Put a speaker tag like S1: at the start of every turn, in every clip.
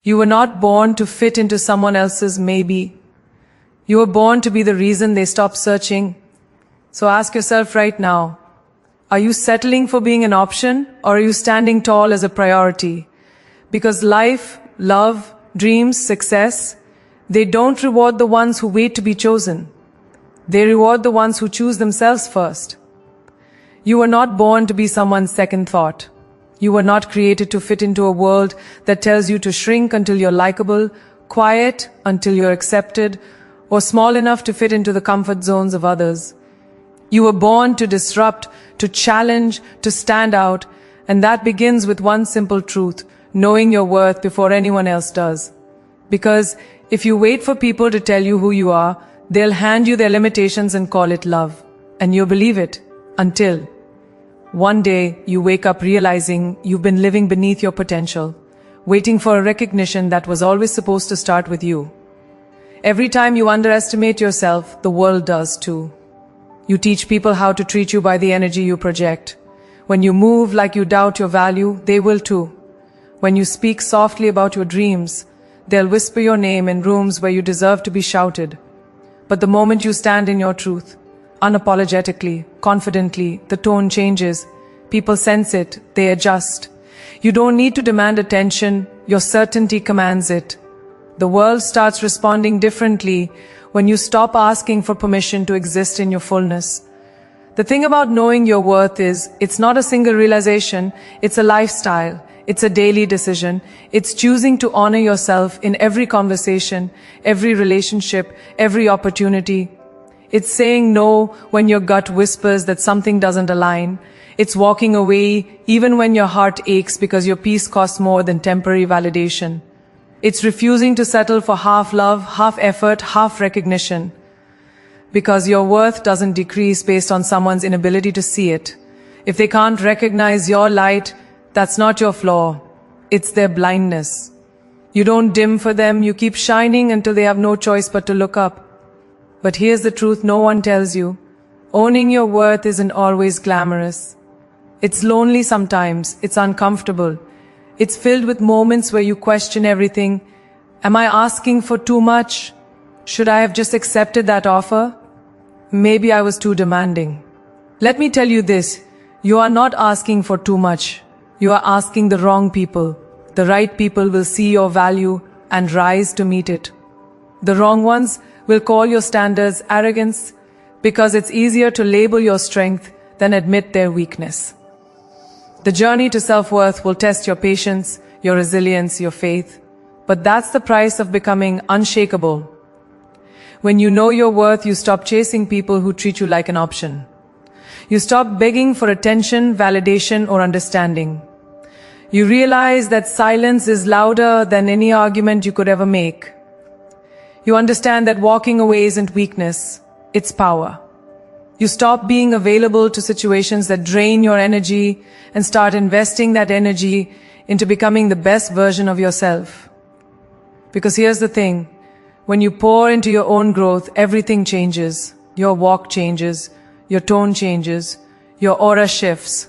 S1: You were not born to fit into someone else's maybe. You were born to be the reason they stop searching. So ask yourself right now, are you settling for being an option, or are you standing tall as a priority? Because life, love, dreams, success, they don't reward the ones who wait to be chosen. They reward the ones who choose themselves first. You were not born to be someone's second thought. You were not created to fit into a world that tells you to shrink until you're likable, quiet until you're accepted, or small enough to fit into the comfort zones of others. You were born to disrupt, to challenge, to stand out, and that begins with one simple truth: knowing your worth before anyone else does. Because if you wait for people to tell you who you are, they'll hand you their limitations and call it love. And you'll believe it until one day you wake up realizing you've been living beneath your potential, waiting for a recognition that was always supposed to start with you. Every time you underestimate yourself, the world does too. You teach people how to treat you by the energy you project. When you move like you doubt your value, they will too. When you speak softly about your dreams, they'll whisper your name in rooms where you deserve to be shouted. But the moment you stand in your truth, unapologetically, confidently, the tone changes. People sense it, they adjust. You don't need to demand attention, your certainty commands it. The world starts responding differently when you stop asking for permission to exist in your fullness. The thing about knowing your worth is, it's not a single realization, it's a lifestyle. It's a daily decision. It's choosing to honor yourself in every conversation, every relationship, every opportunity. It's saying no when your gut whispers that something doesn't align. It's walking away even when your heart aches because your peace costs more than temporary validation. It's refusing to settle for half love, half effort, half recognition. Because your worth doesn't decrease based on someone's inability to see it. If they can't recognize your light, that's not your flaw. It's their blindness. You don't dim for them, you keep shining until they have no choice but to look up. But here's the truth no one tells you. Owning your worth isn't always glamorous. It's lonely sometimes, it's uncomfortable. It's filled with moments where you question everything. Am I asking for too much? Should I have just accepted that offer? Maybe I was too demanding. Let me tell you this, you are not asking for too much. You are asking the wrong people. The right people will see your value and rise to meet it. The wrong ones will call your standards arrogance because it's easier to label your strength than admit their weakness. The journey to self-worth will test your patience, your resilience, your faith. But that's the price of becoming unshakable. When you know your worth, you stop chasing people who treat you like an option. You stop begging for attention, validation, or understanding. You realize that silence is louder than any argument you could ever make. You understand that walking away isn't weakness, it's power. You stop being available to situations that drain your energy and start investing that energy into becoming the best version of yourself. Because here's the thing, when you pour into your own growth, everything changes. Your walk changes, your tone changes, your aura shifts.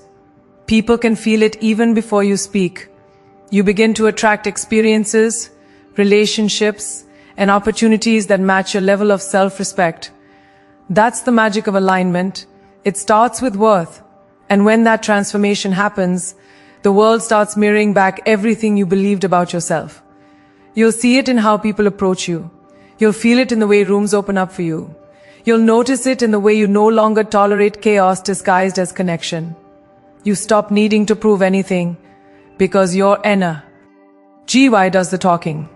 S1: People can feel it even before you speak. You begin to attract experiences, relationships, and opportunities that match your level of self-respect. That's the magic of alignment. It starts with worth. And when that transformation happens, the world starts mirroring back everything you believed about yourself. You'll see it in how people approach you. You'll feel it in the way rooms open up for you. You'll notice it in the way you no longer tolerate chaos disguised as connection. You stop needing to prove anything because your inner GY does the talking.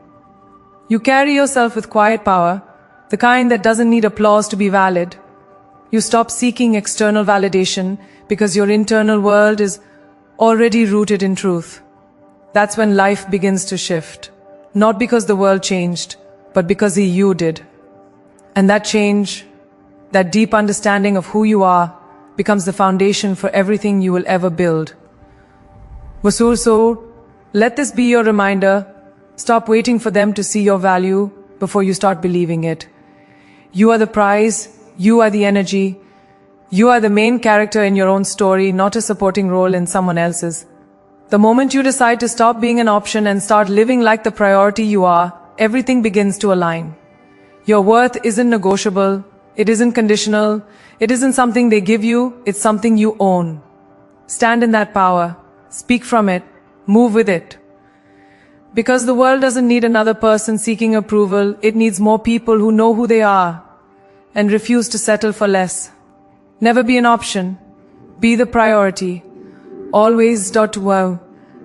S1: You carry yourself with quiet power, the kind that doesn't need applause to be valid. You stop seeking external validation because your internal world is already rooted in truth. That's when life begins to shift. Not because the world changed, but because you did. And that change, that deep understanding of who you are, becomes the foundation for everything you will ever build. So, let this be your reminder. Stop waiting for them to see your value before you start believing it. You are the prize, you are the energy, you are the main character in your own story, not a supporting role in someone else's. The moment you decide to stop being an option and start living like the priority you are, everything begins to align. Your worth isn't negotiable, it isn't conditional, it isn't something they give you, it's something you own. Stand in that power, speak from it, move with it. Because the world doesn't need another person seeking approval, it needs more people who know who they are and refuse to settle for less. Never be an option, be the priority. Always. Wow.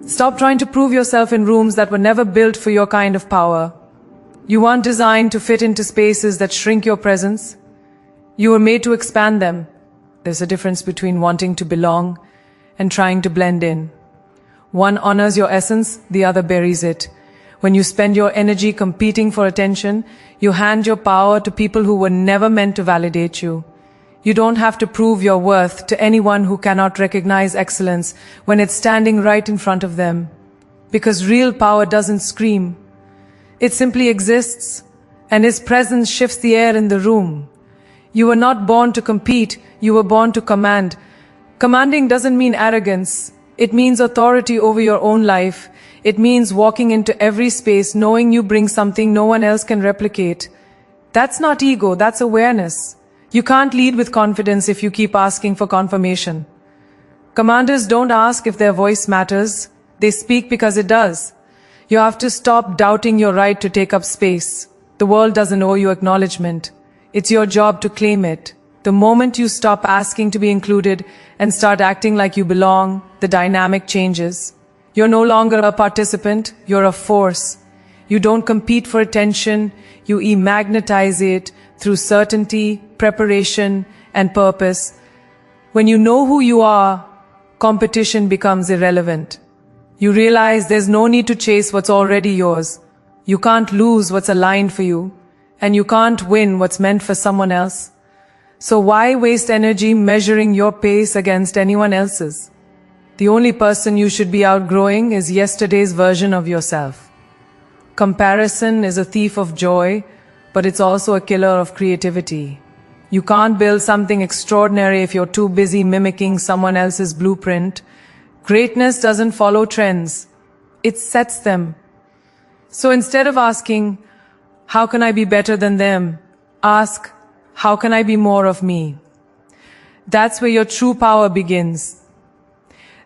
S1: Stop trying to prove yourself in rooms that were never built for your kind of power. You weren't designed to fit into spaces that shrink your presence. You were made to expand them. There's a difference between wanting to belong and trying to blend in. One honors your essence, the other buries it. When you spend your energy competing for attention, you hand your power to people who were never meant to validate you. You don't have to prove your worth to anyone who cannot recognize excellence when it's standing right in front of them. Because real power doesn't scream. It simply exists, and its presence shifts the air in the room. You were not born to compete, you were born to command. Commanding doesn't mean arrogance. It means authority over your own life. It means walking into every space knowing you bring something no one else can replicate. That's not ego, that's awareness. You can't lead with confidence if you keep asking for confirmation. Commanders don't ask if their voice matters. They speak because it does. You have to stop doubting your right to take up space. The world doesn't owe you acknowledgement. It's your job to claim it. The moment you stop asking to be included and start acting like you belong, the dynamic changes. You're no longer a participant, you're a force. You don't compete for attention, you magnetize it through certainty, preparation, and purpose. When you know who you are, competition becomes irrelevant. You realize there's no need to chase what's already yours. You can't lose what's aligned for you, and you can't win what's meant for someone else. So why waste energy measuring your pace against anyone else's? The only person you should be outgrowing is yesterday's version of yourself. Comparison is a thief of joy, but it's also a killer of creativity. You can't build something extraordinary if you're too busy mimicking someone else's blueprint. Greatness doesn't follow trends. It sets them. So instead of asking, how can I be better than them? Ask, how can I be more of me? That's where your true power begins.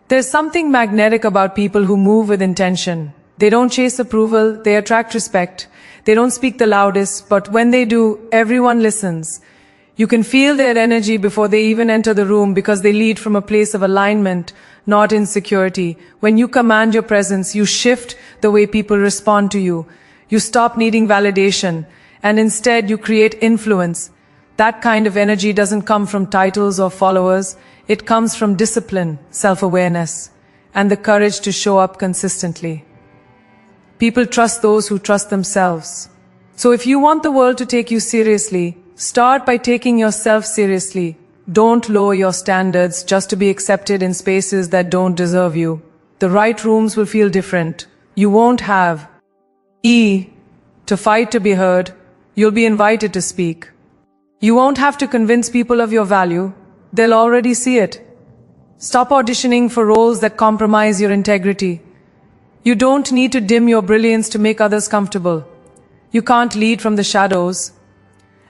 S1: There's something magnetic about people who move with intention. They don't chase approval, they attract respect. They don't speak the loudest, but when they do, everyone listens. You can feel their energy before they even enter the room because they lead from a place of alignment, not insecurity. When you command your presence, you shift the way people respond to you. You stop needing validation, and instead you create influence. That kind of energy doesn't come from titles or followers. It comes from discipline, self-awareness, and the courage to show up consistently. People trust those who trust themselves. So if you want the world to take you seriously, start by taking yourself seriously. Don't lower your standards just to be accepted in spaces that don't deserve you. The right rooms will feel different. You won't have to fight to be heard. You'll be invited to speak. You won't have to convince people of your value. They'll already see it. Stop auditioning for roles that compromise your integrity. You don't need to dim your brilliance to make others comfortable. You can't lead from the shadows.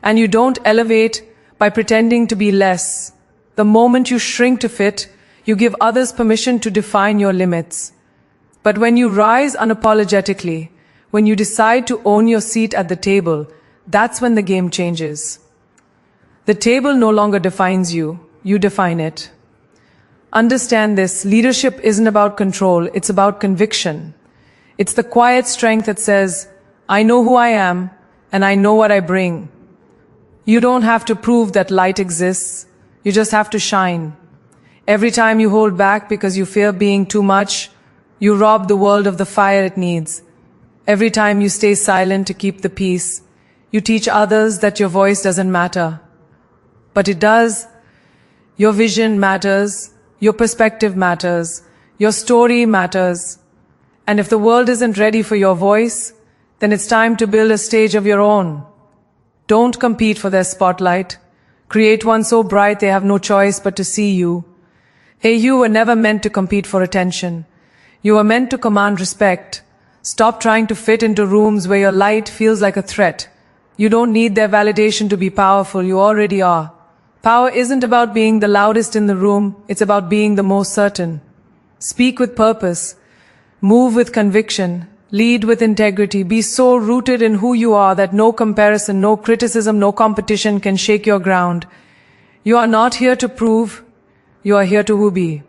S1: And you don't elevate by pretending to be less. The moment you shrink to fit, you give others permission to define your limits. But when you rise unapologetically, when you decide to own your seat at the table, that's when the game changes. The table no longer defines you, you define it. Understand this, leadership isn't about control, it's about conviction. It's the quiet strength that says, I know who I am, and I know what I bring. You don't have to prove that light exists, you just have to shine. Every time you hold back because you fear being too much, you rob the world of the fire it needs. Every time you stay silent to keep the peace, you teach others that your voice doesn't matter. But it does. Your vision matters, your perspective matters, your story matters. And if the world isn't ready for your voice, then it's time to build a stage of your own. Don't compete for their spotlight. Create one so bright they have no choice but to see you. Hey, you were never meant to compete for attention. You are meant to command respect. Stop trying to fit into rooms where your light feels like a threat. You don't need their validation to be powerful, you already are. Power isn't about being the loudest in the room, it's about being the most certain. Speak with purpose. Move with conviction. Lead with integrity. Be so rooted in who you are that no comparison, no criticism, no competition can shake your ground. You are not here to prove, you are here to be.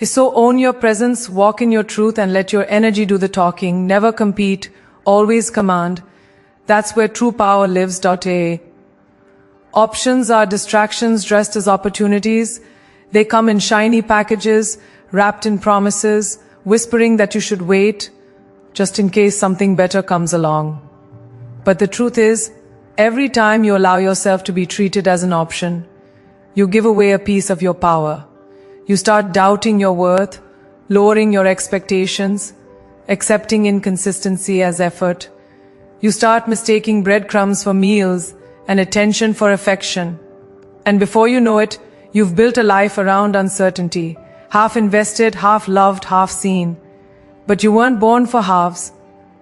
S1: So own your presence, walk in your truth, and let your energy do the talking. Never compete, always command. That's where true power lives. Options are distractions dressed as opportunities. They come in shiny packages, wrapped in promises, whispering that you should wait, just in case something better comes along. But the truth is, every time you allow yourself to be treated as an option, you give away a piece of your power. You start doubting your worth, lowering your expectations, accepting inconsistency as effort. You start mistaking breadcrumbs for meals and attention for affection. And before you know it, you've built a life around uncertainty, half invested, half loved, half seen. But you weren't born for halves.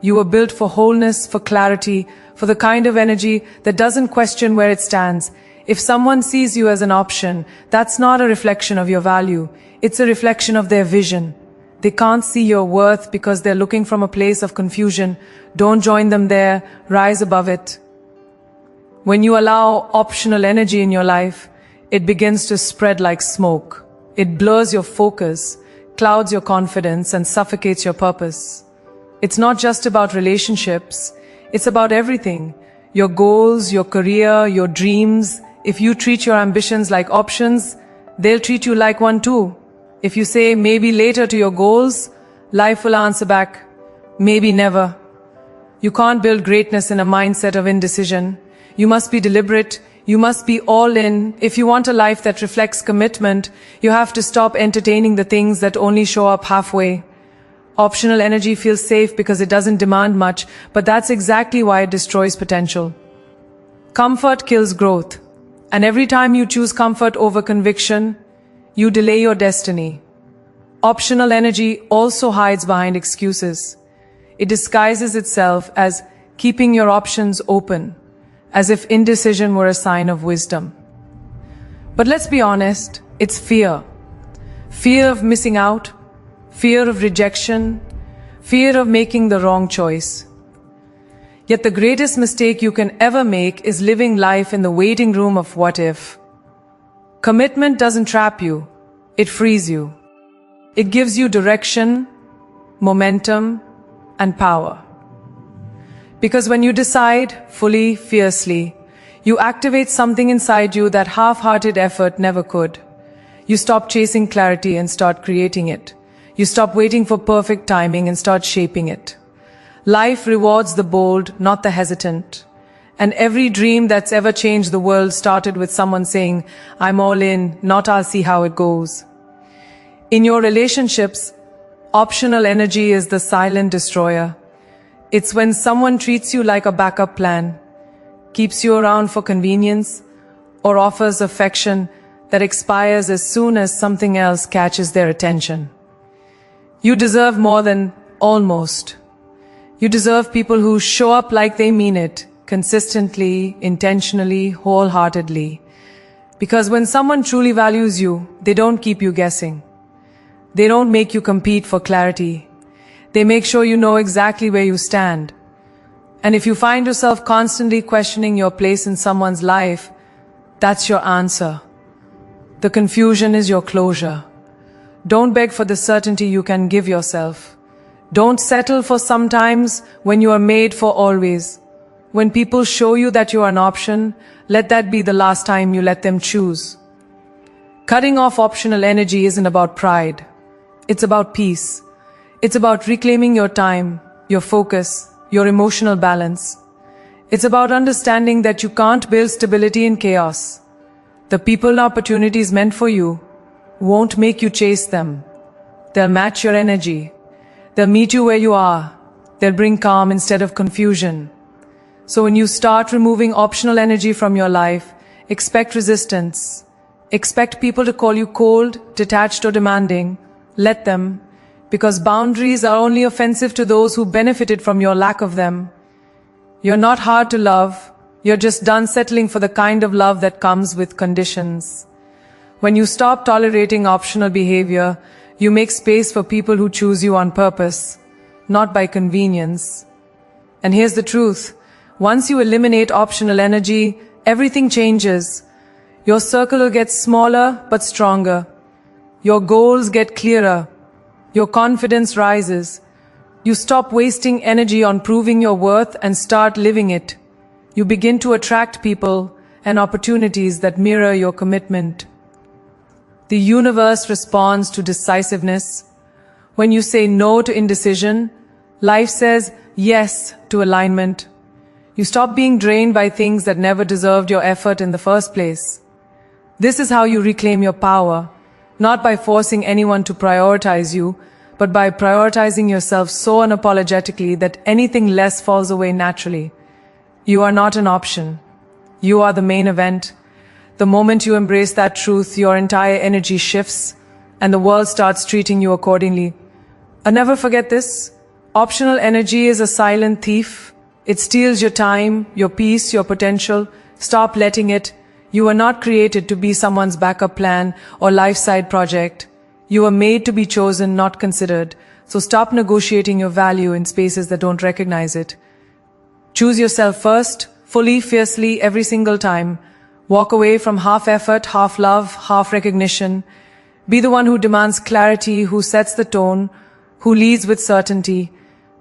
S1: You were built for wholeness, for clarity, for the kind of energy that doesn't question where it stands. If someone sees you as an option, that's not a reflection of your value. It's a reflection of their vision. They can't see your worth because they're looking from a place of confusion. Don't join them there. Rise above it. When you allow optional energy in your life, it begins to spread like smoke. It blurs your focus, clouds your confidence, and suffocates your purpose. It's not just about relationships. It's about everything. Your goals, your career, your dreams. If you treat your ambitions like options, they'll treat you like one too. If you say maybe later to your goals, life will answer back, maybe never. You can't build greatness in a mindset of indecision. You must be deliberate. You must be all in. If you want a life that reflects commitment, you have to stop entertaining the things that only show up halfway. Optional energy feels safe because it doesn't demand much, but that's exactly why it destroys potential. Comfort kills growth. And every time you choose comfort over conviction, you delay your destiny. Optional energy also hides behind excuses. It disguises itself as keeping your options open, as if indecision were a sign of wisdom. But let's be honest, it's fear. Fear of missing out, fear of rejection, fear of making the wrong choice. Yet the greatest mistake you can ever make is living life in the waiting room of what if. Commitment doesn't trap you, it frees you. It gives you direction, momentum, and power. Because when you decide fully, fiercely, you activate something inside you that half-hearted effort never could. You stop chasing clarity and start creating it. You stop waiting for perfect timing and start shaping it. Life rewards the bold, not the hesitant. And every dream that's ever changed the world started with someone saying, I'm all in, not I'll see how it goes. In your relationships, optional energy is the silent destroyer. It's when someone treats you like a backup plan, keeps you around for convenience, or offers affection that expires as soon as something else catches their attention. You deserve more than almost. You deserve people who show up like they mean it, consistently, intentionally, wholeheartedly. Because when someone truly values you, they don't keep you guessing. They don't make you compete for clarity. They make sure you know exactly where you stand. And if you find yourself constantly questioning your place in someone's life, that's your answer. The confusion is your closure. Don't beg for the certainty you can give yourself. Don't settle for sometimes when you are made for always. When people show you that you are an option, let that be the last time you let them choose. Cutting off optional energy isn't about pride. It's about peace. It's about reclaiming your time, your focus, your emotional balance. It's about understanding that you can't build stability in chaos. The people and opportunities meant for you won't make you chase them. They'll match your energy. They'll meet you where you are. They'll bring calm instead of confusion. So when you start removing optional energy from your life, expect resistance. Expect people to call you cold, detached, or demanding. Let them. because boundaries are only offensive to those who benefited from your lack of them. You're not hard to love, you're just done settling for the kind of love that comes with conditions. When you stop tolerating optional behavior, you make space for people who choose you on purpose, not by convenience. And here's the truth. Once you eliminate optional energy, everything changes. Your circle gets smaller but stronger. Your goals get clearer. Your confidence rises. You stop wasting energy on proving your worth and start living it. You begin to attract people and opportunities that mirror your commitment. The universe responds to decisiveness. When you say no to indecision, life says yes to alignment. You stop being drained by things that never deserved your effort in the first place. This is how you reclaim your power, not by forcing anyone to prioritize you, but by prioritizing yourself so unapologetically that anything less falls away naturally. You are not an option. You are the main event. The moment you embrace that truth, your entire energy shifts, and the world starts treating you accordingly. And never forget this. Optional energy is a silent thief. It steals your time, your peace, your potential. Stop letting it. You were not created to be someone's backup plan or life side project. You were made to be chosen, not considered. So stop negotiating your value in spaces that don't recognize it. Choose yourself first, fully, fiercely, every single time. Walk away from half effort, half love, half recognition. Be the one who demands clarity, who sets the tone, who leads with certainty.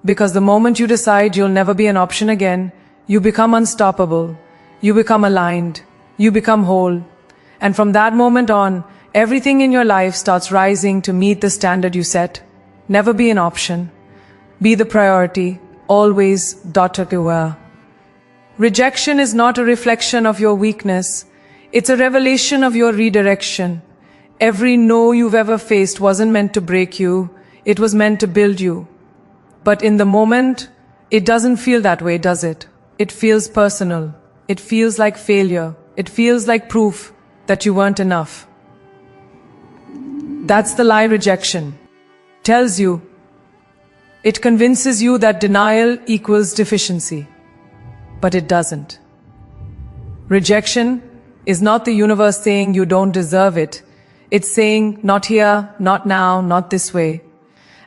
S1: Because the moment you decide you'll never be an option again, you become unstoppable. You become aligned. You become whole. And from that moment on, everything in your life starts rising to meet the standard you set. Never be an option. Be the priority. Always .aware. Rejection is not a reflection of your weakness. It's a revelation of your redirection. Every no you've ever faced wasn't meant to break you. It was meant to build you. But in the moment, it doesn't feel that way, does it? It feels personal. It feels like failure. It feels like proof that you weren't enough. That's the lie rejection tells you. It convinces you that denial equals deficiency. But it doesn't. Rejection is not the universe saying you don't deserve it. It's saying, not here, not now, not this way.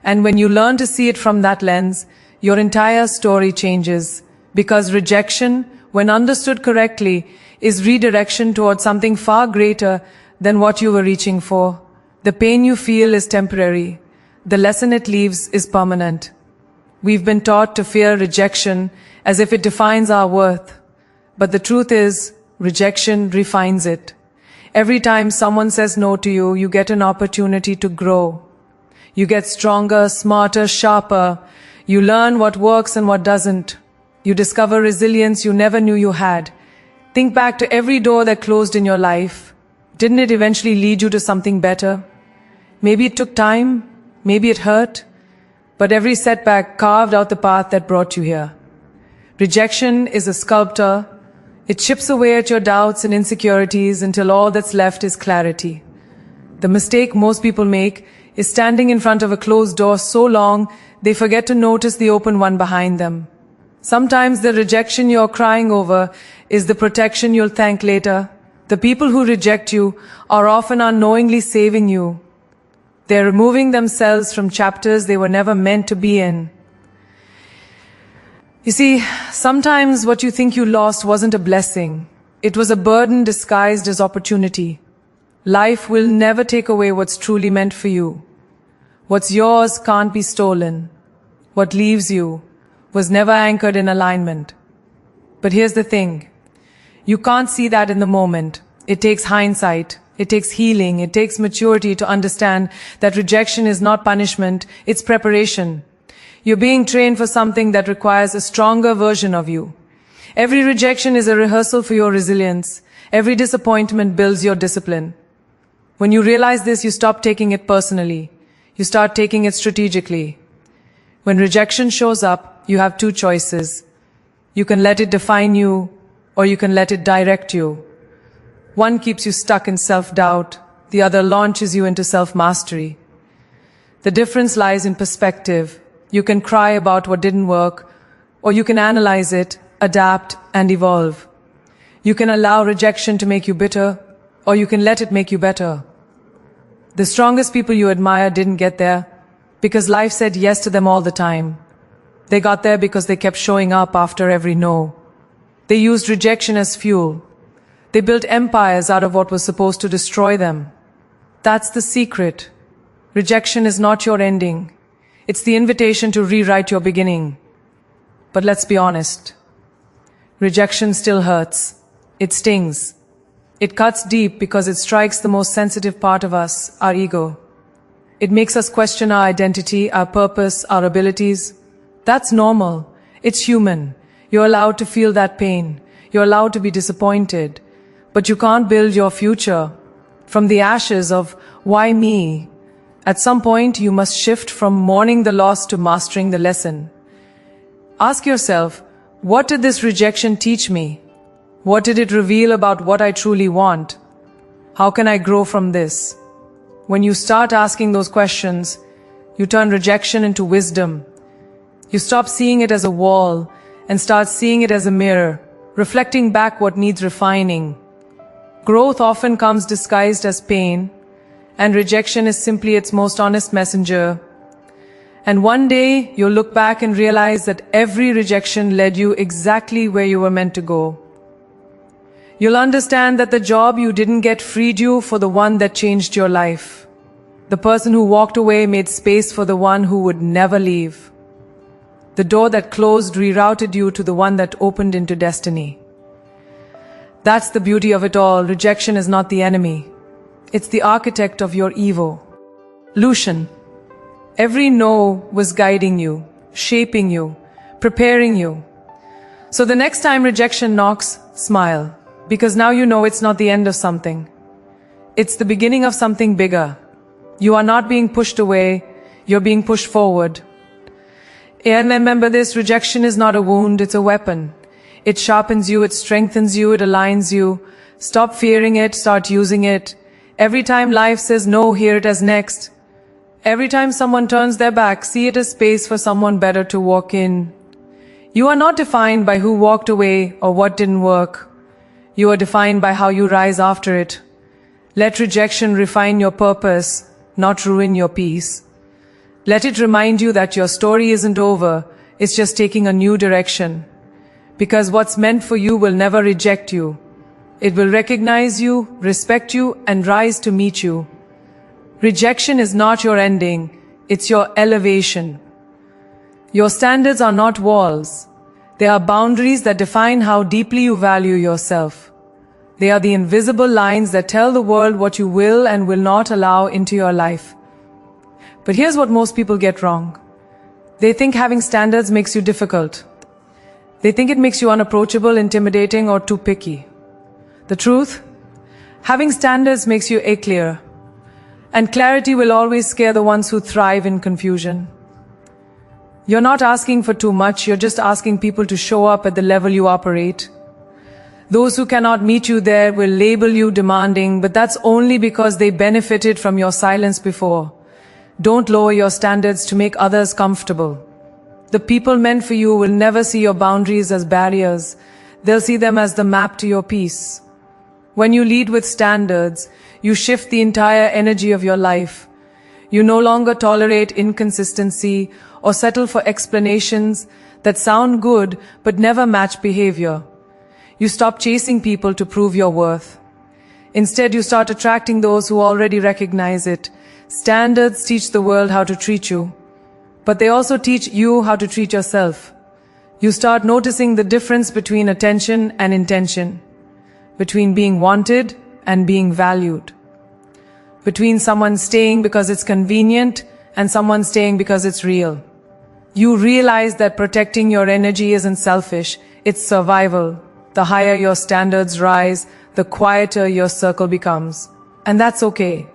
S1: And when you learn to see it from that lens, your entire story changes. Because rejection, when understood correctly, is redirection towards something far greater than what you were reaching for. The pain you feel is temporary. The lesson it leaves is permanent. We've been taught to fear rejection as if it defines our worth. But the truth is, rejection refines it. Every time someone says no to you, you get an opportunity to grow. You get stronger, smarter, sharper. You learn what works and what doesn't. You discover resilience you never knew you had. Think back to every door that closed in your life. Didn't it eventually lead you to something better? Maybe it took time, maybe it hurt, but every setback carved out the path that brought you here. Rejection is a sculptor. It chips away at your doubts and insecurities until all that's left is clarity. The mistake most people make is standing in front of a closed door so long they forget to notice the open one behind them. Sometimes the rejection you're crying over is the protection you'll thank later. The people who reject you are often unknowingly saving you. They're removing themselves from chapters they were never meant to be in. You see, sometimes what you think you lost wasn't a blessing. It was a burden disguised as opportunity. Life will never take away what's truly meant for you. What's yours can't be stolen. What leaves you was never anchored in alignment. But here's the thing. You can't see that in the moment. It takes hindsight. It takes healing. It takes maturity to understand that rejection is not punishment. It's preparation. You're being trained for something that requires a stronger version of you. Every rejection is a rehearsal for your resilience. Every disappointment builds your discipline. When you realize this, you stop taking it personally. You start taking it strategically. When rejection shows up, you have two choices. You can let it define you, or you can let it direct you. One keeps you stuck in self-doubt. The other launches you into self-mastery. The difference lies in perspective. You can cry about what didn't work, or you can analyze it, adapt, and evolve. You can allow rejection to make you bitter, or you can let it make you better. The strongest people you admire didn't get there because life said yes to them all the time. They got there because they kept showing up after every no. They used rejection as fuel. They built empires out of what was supposed to destroy them. That's the secret. Rejection is not your ending. It's the invitation to rewrite your beginning. But let's be honest. Rejection still hurts. It stings. It cuts deep because it strikes the most sensitive part of us, our ego. It makes us question our identity, our purpose, our abilities. That's normal. It's human. You're allowed to feel that pain. You're allowed to be disappointed. But you can't build your future from the ashes of why me. At some point, you must shift from mourning the loss to mastering the lesson. Ask yourself, what did this rejection teach me? What did it reveal about what I truly want? How can I grow from this? When you start asking those questions, you turn rejection into wisdom. You stop seeing it as a wall and start seeing it as a mirror, reflecting back what needs refining. Growth often comes disguised as pain, and rejection is simply its most honest messenger. And one day, you'll look back and realize that every rejection led you exactly where you were meant to go. You'll understand that the job you didn't get freed you for the one that changed your life. The person who walked away made space for the one who would never leave. The door that closed rerouted you to the one that opened into destiny. That's the beauty of it all. Rejection is not the enemy. It's the architect of your evolution. Every no was guiding you, shaping you, preparing you. So the next time rejection knocks, smile. Because now you know it's not the end of something. It's the beginning of something bigger. You are not being pushed away, you're being pushed forward. And remember this, rejection is not a wound, it's a weapon. It sharpens you, it strengthens you, it aligns you. Stop fearing it, start using it. Every time life says no, hear it as next. Every time someone turns their back, see it as space for someone better to walk in. You are not defined by who walked away or what didn't work. You are defined by how you rise after it. Let rejection refine your purpose, not ruin your peace. Let it remind you that your story isn't over, it's just taking a new direction. Because what's meant for you will never reject you. It will recognize you, respect you, and rise to meet you. Rejection is not your ending, it's your elevation. Your standards are not walls. They are boundaries that define how deeply you value yourself. They are the invisible lines that tell the world what you will and will not allow into your life. But here's what most people get wrong. They think having standards makes you difficult. They think it makes you unapproachable, intimidating, or too picky. The truth? Having standards makes you clear. And clarity will always scare the ones who thrive in confusion. You're not asking for too much, you're just asking people to show up at the level you operate. Those who cannot meet you there will label you demanding, but that's only because they benefited from your silence before. Don't lower your standards to make others comfortable. The people meant for you will never see your boundaries as barriers. They'll see them as the map to your peace. When you lead with standards, you shift the entire energy of your life. You no longer tolerate inconsistency or settle for explanations that sound good but never match behavior. You stop chasing people to prove your worth. Instead, you start attracting those who already recognize it. Standards teach the world how to treat you, but they also teach you how to treat yourself. You start noticing the difference between attention and intention, between being wanted and being valued, between someone staying because it's convenient and someone staying because it's real. You realize that protecting your energy isn't selfish, it's survival. The higher your standards rise, the quieter your circle becomes. And that's okay.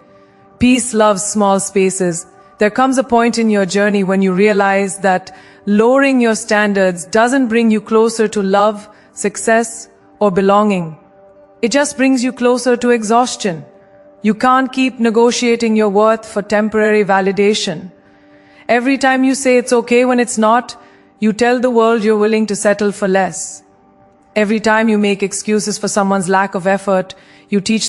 S1: Peace loves small spaces. There comes a point in your journey when you realize that lowering your standards doesn't bring you closer to love, success, or belonging. It just brings you closer to exhaustion. You can't keep negotiating your worth for temporary validation. Every time you say it's okay when it's not, you tell the world you're willing to settle for less. Every time you make excuses for someone's lack of effort, you teach